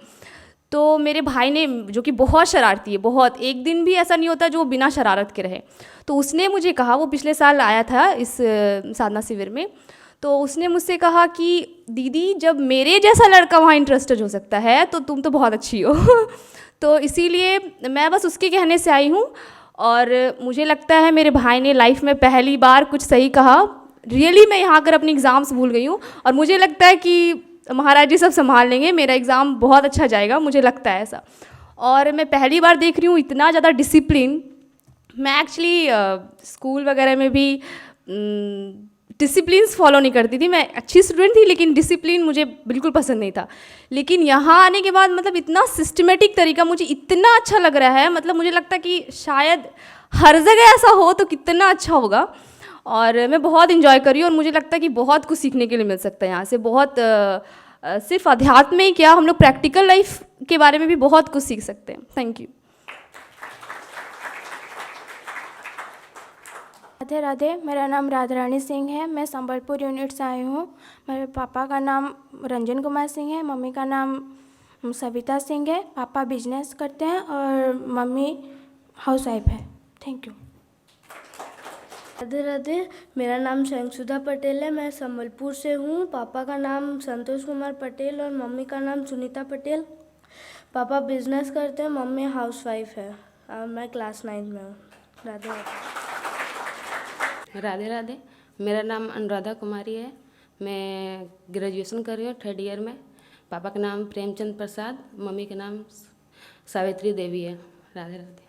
तो मेरे भाई ने, जो कि बहुत शरारती है, बहुत, एक दिन भी ऐसा नहीं होता जो बिना शरारत के रहे, तो उसने मुझे कहा, वो पिछले साल आया था इस साधना शिविर में, तो उसने मुझसे कहा कि दीदी जब मेरे जैसा लड़का वहाँ इंटरेस्टेड हो सकता है तो तुम तो बहुत अच्छी हो। तो इसीलिए मैं बस उसके कहने से आई हूँ। और मुझे लगता है मेरे भाई ने लाइफ में पहली बार कुछ सही कहा। रियली मैं यहाँ आकर अपनी एग्ज़ाम्स भूल गई हूँ और मुझे लगता है कि महाराज जी सब संभाल लेंगे, मेरा एग्ज़ाम बहुत अच्छा जाएगा, मुझे लगता है ऐसा। और मैं पहली बार देख रही हूँ इतना ज़्यादा डिसिप्लिन। मैं एक्चुअली स्कूल वगैरह में भी डिसिप्लिन्स फॉलो नहीं करती थी। मैं अच्छी स्टूडेंट थी, लेकिन डिसिप्लिन मुझे बिल्कुल पसंद नहीं था। लेकिन यहाँ आने के बाद मतलब इतना सिस्टमेटिक तरीका मुझे इतना अच्छा लग रहा है, मतलब मुझे लगता है कि शायद हर जगह ऐसा हो तो कितना अच्छा होगा। और मैं बहुत इन्जॉय कर रही हूँ और मुझे लगता है कि बहुत कुछ सीखने के लिए मिल सकता है यहाँ से। बहुत सिर्फ अध्यात्म ही क्या, हम लोग प्रैक्टिकल लाइफ के बारे में भी बहुत कुछ सीख सकते हैं। Thank you. राधे राधे। मेरा नाम राधा रानी सिंह है। मैं संबलपुर यूनिट से आई हूँ। मेरे पापा का नाम रंजन कुमार सिंह है, मम्मी का नाम सविता सिंह है। पापा बिजनेस करते हैं और मम्मी हाउसवाइफ है। Thank you. राधे राधे। मेरा नाम शंखसुधा पटेल है। मैं संबलपुर से हूँ। पापा का नाम संतोष कुमार पटेल और मम्मी का नाम सुनीता पटेल। पापा बिजनेस करते हैं, मम्मी हाउसवाइफ है और मैं क्लास 9 में हूँ। राधे राधे। राधे राधे। मेरा नाम अनुराधा कुमारी है। मैं ग्रेजुएशन कर रही हूँ 3rd ईयर में। पापा का नाम प्रेमचंद प्रसाद, मम्मी का नाम सावित्री देवी है। राधे राधे।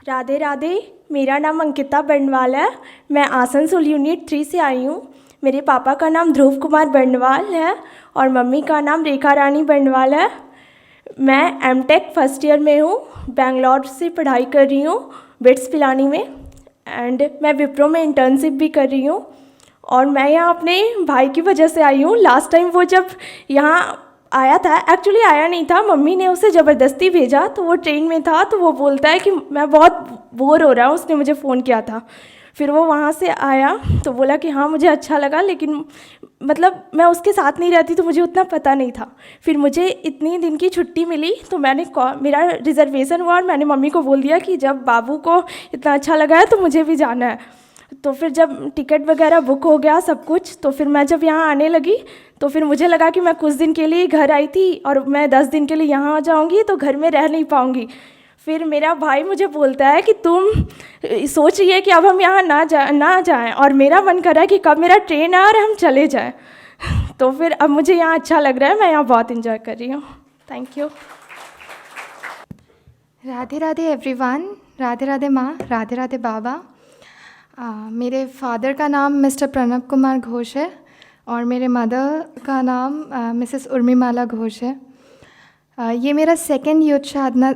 राधे राधे। मेरा नाम अंकिता बंडवाल है। मैं आसनसोल यूनिट 3 से आई हूँ। मेरे पापा का नाम ध्रुव कुमार बंडवाल है और मम्मी का नाम रेखा रानी बंडवाल है। मैं M.Tech फर्स्ट ईयर में हूँ। बेंगलोर से पढ़ाई कर रही हूँ, बिट्स पिलानी में। एंड मैं विप्रो में इंटर्नशिप भी कर रही हूँ और मैं यहाँ अपने भाई की वजह से आई हूँ। लास्ट टाइम वो जब यहाँ आया था, एक्चुअली आया नहीं था, मम्मी ने उसे ज़बरदस्ती भेजा, तो वो ट्रेन में था, तो वो बोलता है कि मैं बहुत बोर हो रहा हूँ, उसने मुझे फ़ोन किया था। फिर वो वहाँ से आया तो बोला कि हाँ मुझे अच्छा लगा, लेकिन मतलब मैं उसके साथ नहीं रहती तो मुझे उतना पता नहीं था। फिर मुझे इतनी दिन की छुट्टी मिली तो मेरा रिजर्वेशन हुआ और मैंने मम्मी को बोल दिया कि जब बाबू को इतना अच्छा लगा है तो मुझे भी जाना है। तो फिर जब टिकट वगैरह बुक हो गया सब कुछ, तो फिर मैं जब यहाँ आने लगी तो फिर मुझे लगा कि मैं कुछ दिन के लिए घर आई थी और मैं 10 दिन के लिए यहाँ आ जाऊँगी तो घर में रह नहीं पाऊँगी। फिर मेरा भाई मुझे बोलता है कि तुम सोच रही है कि अब हम यहाँ ना जाएं, और मेरा मन कर रहा है कि कब मेरा ट्रेन आए और हम चले जाएं। तो फिर अब मुझे यहाँ अच्छा लग रहा है, मैं यहाँ बहुत इन्जॉय कर रही हूँ। Thank you. Radhe Radhe everyone, Radhe Radhe माँ, राधे राधे बाबा। मेरे फादर का नाम मिस्टर प्रणव कुमार घोष है और मेरे मदर का नाम मिसेस उर्मिमाला घोष है। ये मेरा सेकंड यूथ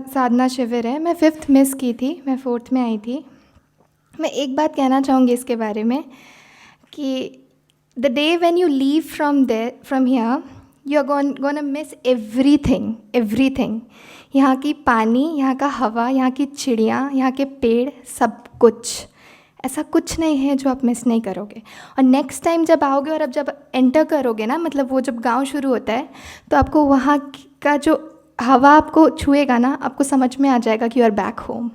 साधना शिविर है। मैं 5th मिस की थी, मैं 4th में आई थी। मैं एक बात कहना चाहूँगी इसके बारे में कि the day when you leave from here you are gonna miss everything. यहाँ की पानी, यहाँ का हवा, यहाँ की चिड़िया, यहाँ के पेड़, सब कुछ, ऐसा कुछ नहीं है जो आप मिस नहीं करोगे। और नेक्स्ट टाइम जब आओगे और अब जब एंटर करोगे ना, मतलब वो जब गांव शुरू होता है तो आपको वहाँ का जो हवा आपको छुएगा ना, आपको समझ में आ जाएगा कि you are back home.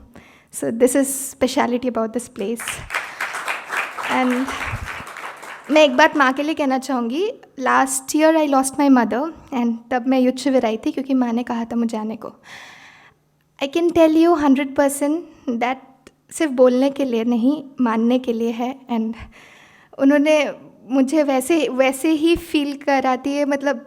So this is speciality about this place. And मैं एक बात माँ के लिए कहना चाहूँगी। Last year I lost my mother and तब मैं यूथ शिविर आई थी क्योंकि माँ ने कहा था मुझे आने को। I can tell you 100% that सिर्फ बोलने के लिए नहीं, मानने के लिए है। एंड उन्होंने मुझे वैसे ही फील कराती है। मतलब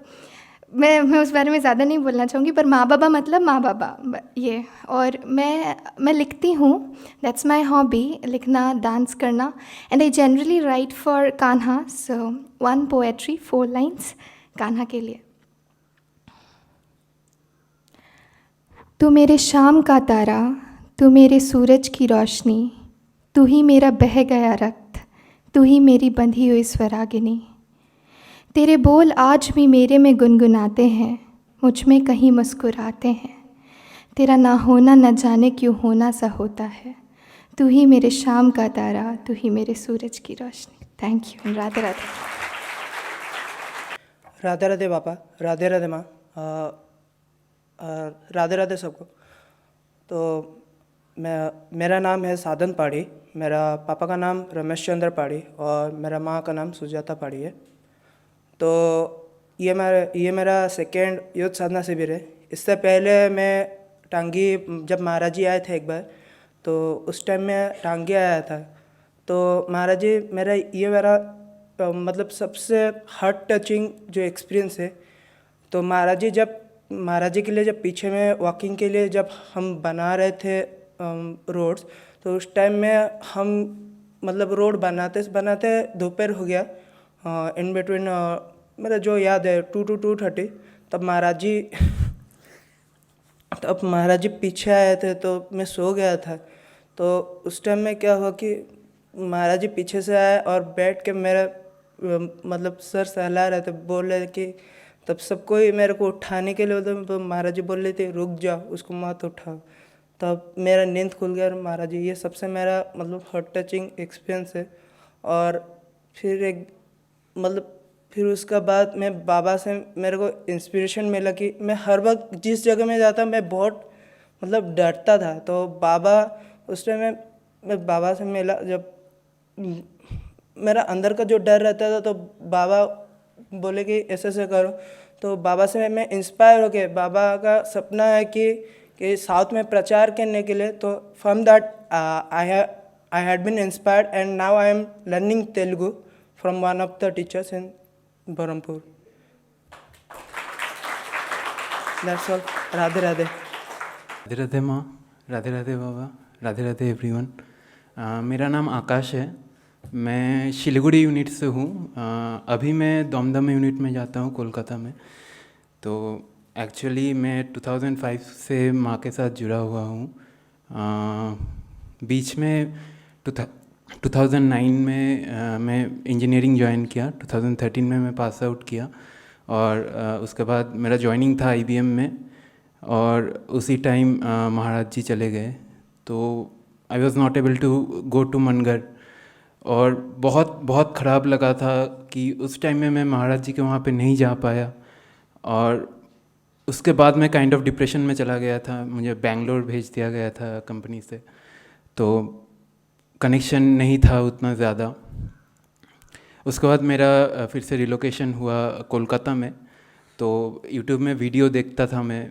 मैं उस बारे में ज़्यादा नहीं बोलना चाहूँगी, पर माँ बाबा मतलब माँ बाबा ये। और मैं लिखती हूँ, दैट्स माई हॉबी, लिखना, डांस करना। And I generally right for Kanha. So 1 poetry 4 lines Kanha के लिए। तू मेरे शाम का तारा, तू मेरे सूरज की रोशनी, तू ही मेरा बह गया रक्त, तू ही मेरी बंधी हुई स्वरागिनी। तेरे बोल आज भी मेरे में गुनगुनाते हैं, मुझ में कहीं मुस्कुराते हैं। तेरा ना होना न जाने क्यों होना सा होता है। तू ही मेरे शाम का तारा, तू ही मेरे सूरज की रोशनी। Thank you. राधे राधे। राधे राधे बाबा, राधे राधे माँ, राधे राधे सबको। तो मेरा नाम है साधन पाड़ी। मेरा पापा का नाम रमेश चंद्र पाड़ी और मेरा माँ का नाम सुजाता पाड़ी है। तो ये मेरा सेकेंड यूथ साधना शिविर है। इससे पहले मैं टांगी, जब महाराज जी आए थे एक बार, तो उस टाइम में टांगी आया था। तो महाराज जी मेरा मतलब सबसे हार्ट टचिंग जो एक्सपीरियंस है। तो महाराज जी के लिए जब पीछे में वॉकिंग के लिए जब हम बना रहे थे रोड्स, तो उस टाइम में हम मतलब रोड बनाते दोपहर हो गया। इन बिटवीन मेरा जो याद है 2 to 2:30, तब महाराज जी पीछे आए थे, तो मैं सो गया था। तो उस टाइम में क्या हुआ कि महाराज जी पीछे से आए और बैठ के मेरा मतलब सर सहला रहे थे, बोल रहे कि तब सबको ही मेरे को उठाने के लिए बोलते, तो महाराज जी बोल रहे थे रुक जाओ, उसको मत उठाओ। तब मेरा नींद खुल गया। महाराज जी, ये सबसे मेरा मतलब हार्ट टचिंग एक्सपीरियंस है। और फिर उसका बाद मैं बाबा से मेरे को इंस्पिरेशन मिला कि मैं हर वक्त जिस जगह में जाता मैं बहुत मतलब डरता था। तो बाबा उस टाइम मैं बाबा से मिला, जब मेरा अंदर का जो डर रहता था, तो बाबा बोले कि ऐसे करो। तो बाबा से मैं इंस्पायर हो गया। बाबा का सपना है कि साउथ में प्रचार करने के लिए। तो from that I had been inspired and now I am learning Telugu from one of the teachers in Berhampur. That's all. Radhe Radhe. Radhe Radhe माँ, राधे राधे बाबा, राधे राधे एवरीवन। मेरा नाम आकाश है। मैं शिलीगुड़ी यूनिट से हूँ। अभी मैं दमदम यूनिट में जाता हूँ कोलकाता में। तो एक्चुअली मैं 2005 से माँ के साथ जुड़ा हुआ हूँ। बीच में 2009 में मैं इंजीनियरिंग ज्वाइन किया, 2013 में मैं पास आउट किया और उसके बाद मेरा जॉइनिंग था IBM में और उसी टाइम महाराज जी चले गए, तो I was not able to go to Managar और बहुत बहुत ख़राब लगा था कि उस टाइम में मैं महाराज जी के वहाँ पे नहीं जा पाया। और उसके बाद मैं काइंड ऑफ डिप्रेशन में चला गया था, मुझे बेंगलोर भेज दिया गया था कंपनी से, तो कनेक्शन नहीं था उतना ज़्यादा। उसके बाद मेरा फिर से रिलोकेशन हुआ कोलकाता में, तो यूट्यूब में वीडियो देखता था मैं,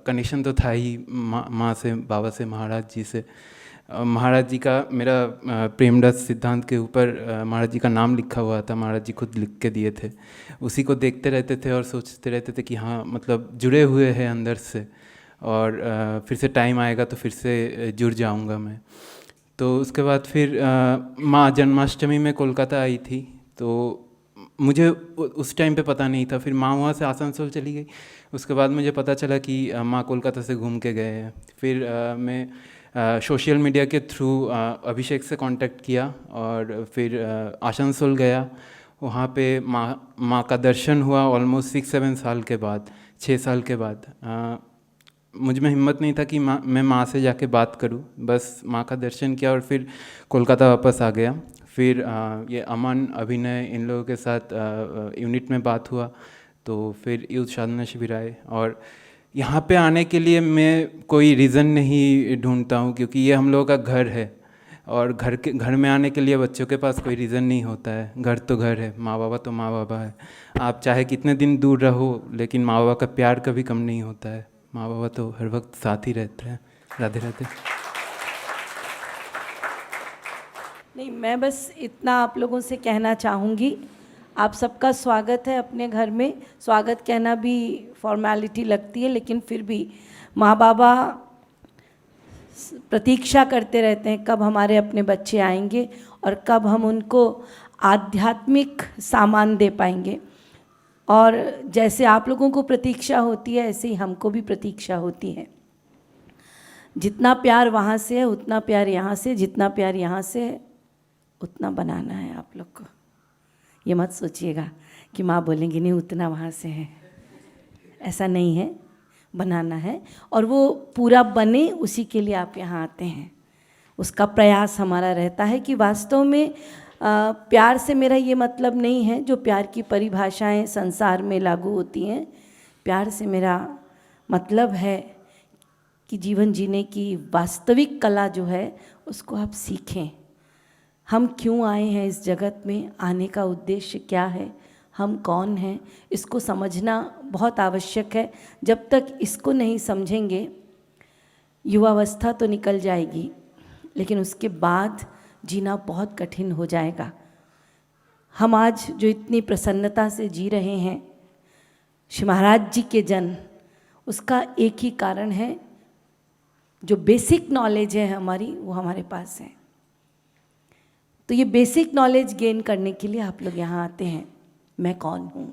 कनेक्शन तो था ही माँ से, बाबा से, महाराज जी से। महाराज जी का मेरा प्रेमदास सिद्धांत के ऊपर महाराज जी का नाम लिखा हुआ था, महाराज जी खुद लिख के दिए थे, उसी को देखते रहते थे और सोचते रहते थे कि हाँ मतलब जुड़े हुए हैं अंदर से और फिर से टाइम आएगा तो फिर से जुड़ जाऊंगा मैं। तो उसके बाद फिर माँ जन्माष्टमी में कोलकाता आई थी, तो मुझे उस टाइम पे पता नहीं था, फिर माँ वहाँ से आसनसोल चली गई, उसके बाद मुझे पता चला कि माँ कोलकाता से घूम के गए हैं। फिर मैं सोशल मीडिया के थ्रू अभिषेक से कांटेक्ट किया और फिर आसनसोल गया, वहाँ पे माँ का दर्शन हुआ ऑलमोस्ट 6-7 साल के बाद, 6 साल के बाद। मुझ में हिम्मत नहीं था कि मैं माँ से जाके बात करूँ, बस माँ का दर्शन किया और फिर कोलकाता वापस आ गया। फिर ये अमन, अभिनय, इन लोगों के साथ यूनिट में बात हुआ, तो फिर यूथ साधना शिविर आए और यहाँ पे आने के लिए मैं कोई रीज़न नहीं ढूंढता हूँ, क्योंकि ये हम लोगों का घर है और घर में आने के लिए बच्चों के पास कोई रीज़न नहीं होता है। घर तो घर है, माँ बाबा तो माँ बाबा है, आप चाहे कितने दिन दूर रहो लेकिन माँ बाबा का प्यार कभी कम नहीं होता है, माँ बाबा तो हर वक्त साथ ही रहते हैं। राधे राधे। नहीं, मैं बस इतना आप लोगों से कहना चाहूँगी, आप सबका स्वागत है अपने घर में। स्वागत कहना भी फॉर्मेलिटी लगती है, लेकिन फिर भी माँ बाबा प्रतीक्षा करते रहते हैं कब हमारे अपने बच्चे आएंगे और कब हम उनको आध्यात्मिक सामान दे पाएंगे। और जैसे आप लोगों को प्रतीक्षा होती है, ऐसे ही हमको भी प्रतीक्षा होती है। जितना प्यार वहाँ से है उतना प्यार यहाँ से, जितना प्यार यहाँ से है उतना बनाना है आप लोग को। ये मत सोचिएगा कि माँ बोलेंगी नहीं उतना वहाँ से है, ऐसा नहीं है, बनाना है और वो पूरा बने, उसी के लिए आप यहाँ आते हैं। उसका प्रयास हमारा रहता है कि वास्तव में प्यार से मेरा ये मतलब नहीं है जो प्यार की परिभाषाएं संसार में लागू होती हैं। प्यार से मेरा मतलब है कि जीवन जीने की वास्तविक कला जो है उसको आप सीखें। हम क्यों आए हैं इस जगत में, आने का उद्देश्य क्या है, हम कौन हैं, इसको समझना बहुत आवश्यक है। जब तक इसको नहीं समझेंगे युवावस्था तो निकल जाएगी, लेकिन उसके बाद जीना बहुत कठिन हो जाएगा। हम आज जो इतनी प्रसन्नता से जी रहे हैं, श्री महाराज जी के जन्म, उसका एक ही कारण है, जो बेसिक नॉलेज है हमारी वो हमारे पास है। तो ये बेसिक नॉलेज गेन करने के लिए आप लोग यहाँ आते हैं। मैं कौन हूँ,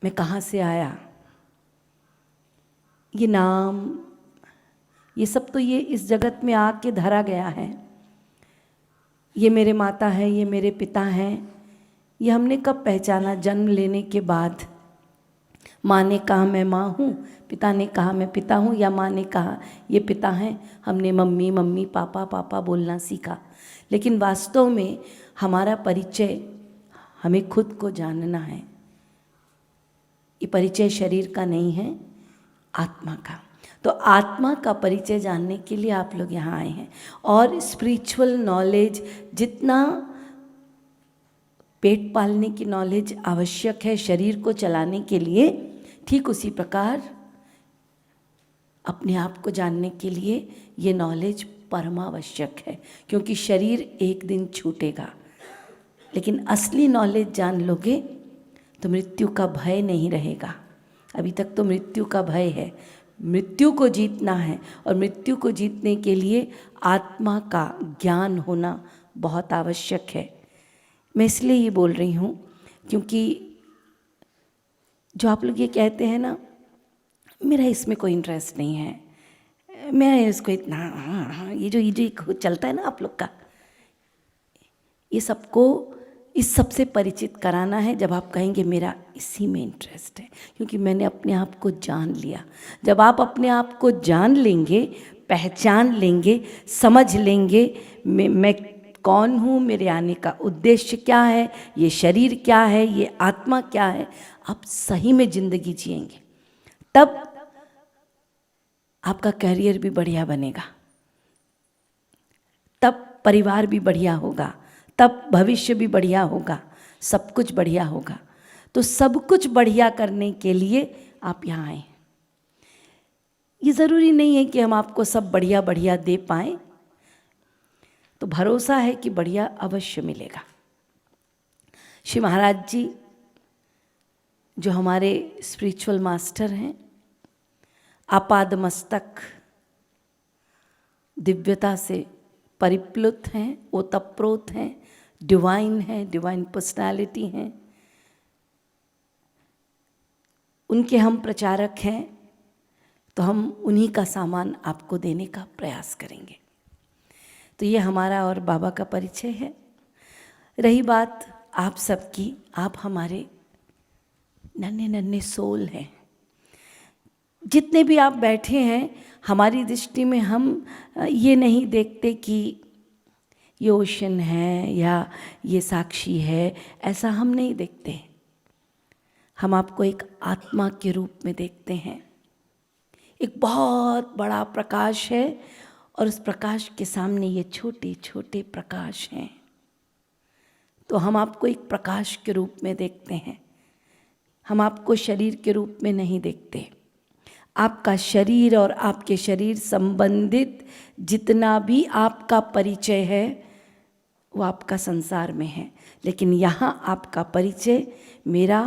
मैं कहाँ से आया, ये नाम, ये सब तो ये इस जगत में आके धरा गया है। ये मेरे माता है, ये मेरे पिता हैं, ये हमने कब पहचाना? जन्म लेने के बाद। माँ ने कहा मैं माँ हूँ, पिता ने कहा मैं पिता हूँ, या माँ ने कहा ये पिता हैं, हमने मम्मी मम्मी पापा पापा बोलना सीखा। लेकिन वास्तव में हमारा परिचय हमें खुद को जानना है। ये परिचय शरीर का नहीं है, आत्मा का। तो आत्मा का परिचय जानने के लिए आप लोग यहाँ आए हैं। और स्पिरिचुअल नॉलेज, जितना पेट पालने की नॉलेज आवश्यक है शरीर को चलाने के लिए, ठीक उसी प्रकार अपने आप को जानने के लिए ये नॉलेज परमावश्यक है, क्योंकि शरीर एक दिन छूटेगा। लेकिन असली नॉलेज जान लोगे तो मृत्यु का भय नहीं रहेगा। अभी तक तो मृत्यु का भय है, मृत्यु को जीतना है, और मृत्यु को जीतने के लिए आत्मा का ज्ञान होना बहुत आवश्यक है। मैं इसलिए ये बोल रही हूँ क्योंकि जो आप लोग ये कहते हैं ना, मेरा इसमें कोई इंटरेस्ट नहीं है, मैं इसको इतना हाँ ये जो चलता है ना आप लोग का, ये सबको इस सब से परिचित कराना है। जब आप कहेंगे मेरा इसी में इंटरेस्ट है, क्योंकि मैंने अपने आप को जान लिया। जब आप अपने आप को जान लेंगे, पहचान लेंगे, समझ लेंगे मैं कौन हूँ, मेरे आने का उद्देश्य क्या है, ये शरीर क्या है, ये आत्मा क्या है, आप सही में ज़िंदगी जिएंगे। तब आपका करियर भी बढ़िया बनेगा, तब परिवार भी बढ़िया होगा, तब भविष्य भी बढ़िया होगा, सब कुछ बढ़िया होगा। तो सब कुछ बढ़िया करने के लिए आप यहाँ आए। ये ज़रूरी नहीं है कि हम आपको सब बढ़िया बढ़िया दे पाएँ, तो भरोसा है कि बढ़िया अवश्य मिलेगा। श्री महाराज जी जो हमारे स्पिरिचुअल मास्टर हैं, आपाद मस्तक दिव्यता से परिप्लुत हैं, ओतप्रोत हैं, डिवाइन हैं, डिवाइन पर्सनालिटी हैं। उनके हम प्रचारक हैं, तो हम उन्हीं का सामान आपको देने का प्रयास करेंगे। तो ये हमारा और बाबा का परिचय है। रही बात आप सबकी, आप हमारे नन्हे नन्हे सोल हैं। जितने भी आप बैठे हैं, हमारी दृष्टि में हम ये नहीं देखते कि ये ओशन है या ये साक्षी है, ऐसा हम नहीं देखते। हम आपको एक आत्मा के रूप में देखते हैं। एक बहुत बड़ा प्रकाश है और उस प्रकाश के सामने ये छोटे छोटे प्रकाश हैं। तो हम आपको एक प्रकाश के रूप में देखते हैं, हम आपको शरीर के रूप में नहीं देखते। आपका शरीर और आपके शरीर संबंधित जितना भी आपका परिचय है वो आपका संसार में है, लेकिन यहाँ आपका परिचय मेरा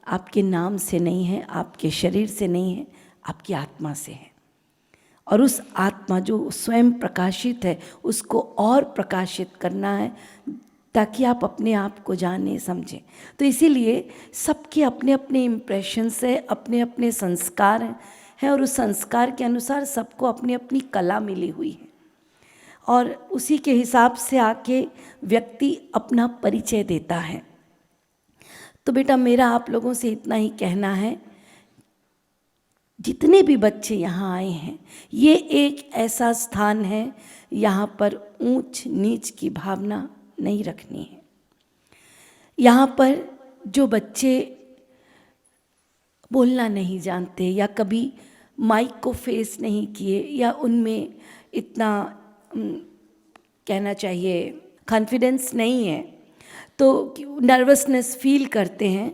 आपके नाम से नहीं है, आपके शरीर से नहीं है, आपकी आत्मा से है। और उस आत्मा जो स्वयं प्रकाशित है उसको और प्रकाशित करना है, ताकि आप अपने आप को जाने समझें। तो इसीलिए सबके अपने अपने इम्प्रेशंस है, अपने अपने संस्कार हैं और उस संस्कार के अनुसार सबको अपनी अपनी कला मिली हुई है, और उसी के हिसाब से आके व्यक्ति अपना परिचय देता है। तो बेटा मेरा आप लोगों से इतना ही कहना है, जितने भी बच्चे यहाँ आए हैं, ये एक ऐसा स्थान है यहाँ पर ऊंच नीच की भावना नहीं रखनी है। यहाँ पर जो बच्चे बोलना नहीं जानते या कभी माइक को फेस नहीं किए या उनमें इतना कहना चाहिए कॉन्फिडेंस नहीं है, तो नर्वसनेस फील करते हैं,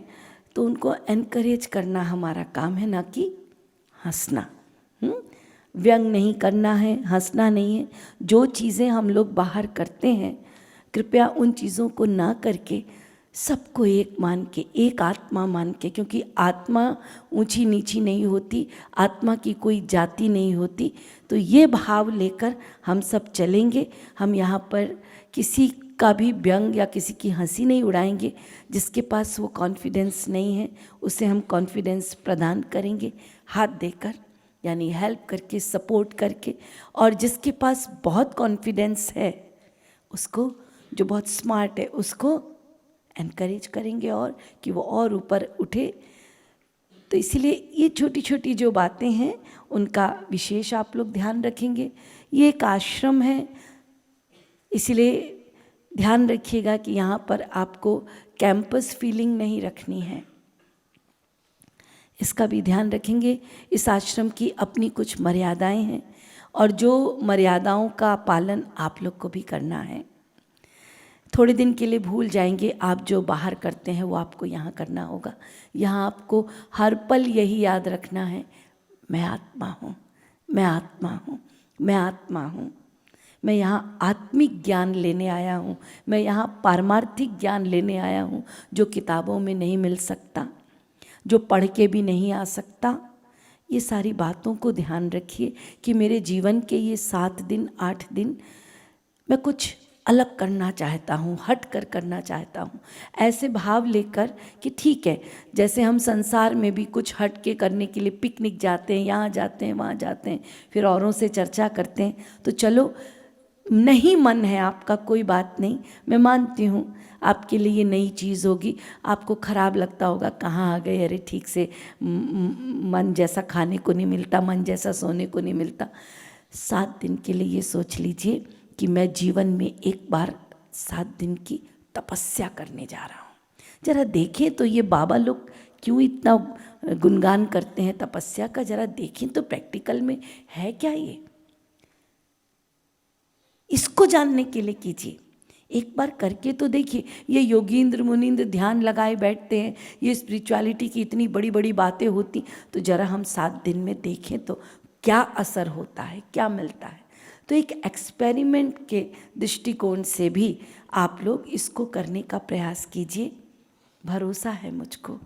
तो उनको एनकरेज करना हमारा काम है, ना कि हंसना। व्यंग नहीं करना है, हंसना नहीं है। जो चीज़ें हम लोग बाहर करते हैं, कृपया उन चीज़ों को ना करके सबको एक मान के, एक आत्मा मान के, क्योंकि आत्मा ऊंची नीची नहीं होती, आत्मा की कोई जाति नहीं होती। तो ये भाव लेकर हम सब चलेंगे। हम यहाँ पर किसी का भी व्यंग या किसी की हंसी नहीं उड़ाएंगे। जिसके पास वो कॉन्फिडेंस नहीं है उसे हम कॉन्फिडेंस प्रदान करेंगे हाथ देकर, यानी हेल्प करके, सपोर्ट करके। और जिसके पास बहुत कॉन्फिडेंस है उसको, जो बहुत स्मार्ट है, उसको एनकरेज करेंगे और कि वो और ऊपर उठे। तो इसीलिए ये छोटी छोटी जो बातें हैं उनका विशेष आप लोग ध्यान रखेंगे। ये एक आश्रम है, इसीलिए ध्यान रखिएगा कि यहाँ पर आपको कैंपस फीलिंग नहीं रखनी है, इसका भी ध्यान रखेंगे। इस आश्रम की अपनी कुछ मर्यादाएं हैं और जो मर्यादाओं का पालन आप लोग को भी करना है। थोड़े दिन के लिए भूल जाएंगे, आप जो बाहर करते हैं वो आपको यहाँ करना होगा। यहाँ आपको हर पल यही याद रखना है, मैं आत्मा हूँ, मैं आत्मा हूँ, मैं आत्मा हूँ। मैं यहाँ आत्मिक ज्ञान लेने आया हूँ, मैं यहाँ पारमार्थिक ज्ञान लेने आया हूँ, जो किताबों में नहीं मिल सकता, जो पढ़ के भी नहीं आ सकता। ये सारी बातों को ध्यान रखिए कि मेरे जीवन के ये 7 दिन 8 दिन मैं कुछ अलग करना चाहता हूँ, हट कर करना चाहता हूँ, ऐसे भाव लेकर कि ठीक है, जैसे हम संसार में भी कुछ हट के करने के लिए पिकनिक जाते हैं, यहाँ जाते हैं, वहाँ जाते हैं, फिर औरों से चर्चा करते हैं, तो चलो नहीं मन है आपका, कोई बात नहीं, मैं मानती हूँ आपके लिए ये नई चीज़ होगी, आपको ख़राब लगता होगा, कहाँ आ गए, अरे ठीक से मन जैसा खाने को नहीं मिलता, मन जैसा सोने को नहीं मिलता। 7 दिन के लिए ये सोच लीजिए कि मैं जीवन में एक बार 7 दिन की तपस्या करने जा रहा हूँ। जरा देखें तो ये बाबा लोग क्यों इतना गुणगान करते हैं तपस्या का, जरा देखें तो प्रैक्टिकल में है क्या ये। इसको जानने के लिए कीजिए, एक बार करके तो देखिए। ये योगींद्र मुनींद्र ध्यान लगाए बैठते हैं, ये स्पिरिचुअलिटी की इतनी बड़ी बड़ी बातें होती, तो जरा हम 7 दिन में देखें तो क्या असर होता है, क्या मिलता है। तो एक एक्सपेरिमेंट के दृष्टिकोण से भी आप लोग इसको करने का प्रयास कीजिए। भरोसा है मुझको,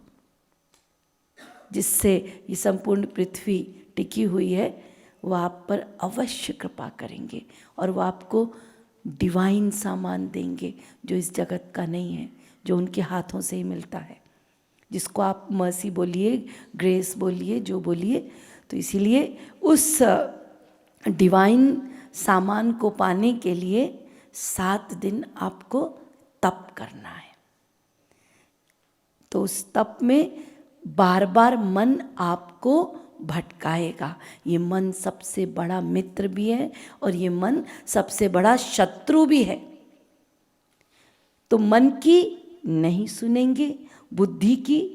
जिससे ये संपूर्ण पृथ्वी टिकी हुई है, वो आप पर अवश्य कृपा करेंगे और वो आपको डिवाइन सामान देंगे जो इस जगत का नहीं है, जो उनके हाथों से ही मिलता है, जिसको आप मर्सी बोलिए, ग्रेस बोलिए, जो बोलिए। तो इसीलिए उस डिवाइन सामान को पाने के लिए 7 दिन आपको तप करना है। तो उस तप में बार बार मन आपको भटकाएगा। ये मन सबसे बड़ा मित्र भी है और ये मन सबसे बड़ा शत्रु भी है। तो मन की नहीं सुनेंगे, बुद्धि की,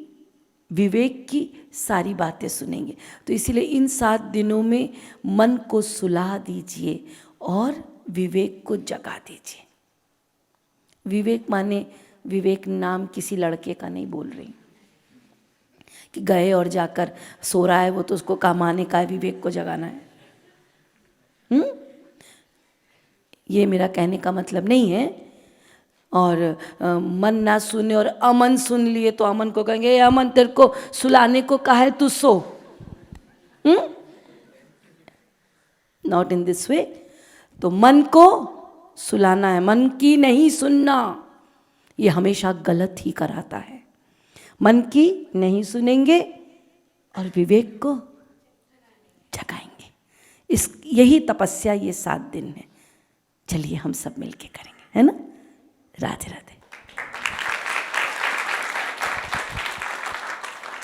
विवेक की सारी बातें सुनेंगे। तो इसीलिए इन 7 दिनों में मन को सुला दीजिए और विवेक को जगा दीजिए। विवेक माने विवेक नाम किसी लड़के का नहीं बोल रही कि गए और जाकर सो रहा है वो, तो उसको कमाने का है, विवेक को जगाना है। ये मेरा कहने का मतलब नहीं है। और मन ना सुने और अमन सुन लिए तो अमन को कहेंगे, अमन तेरे को सुलाने को कहा है, तू सो। Not in this way. तो मन को सुलाना है, मन की नहीं सुनना। ये हमेशा गलत ही कराता है। मन की नहीं सुनेंगे और विवेक को जगाएंगे। यही तपस्या ये 7 दिन है। चलिए हम सब मिलके करेंगे, है ना। राधे राधे।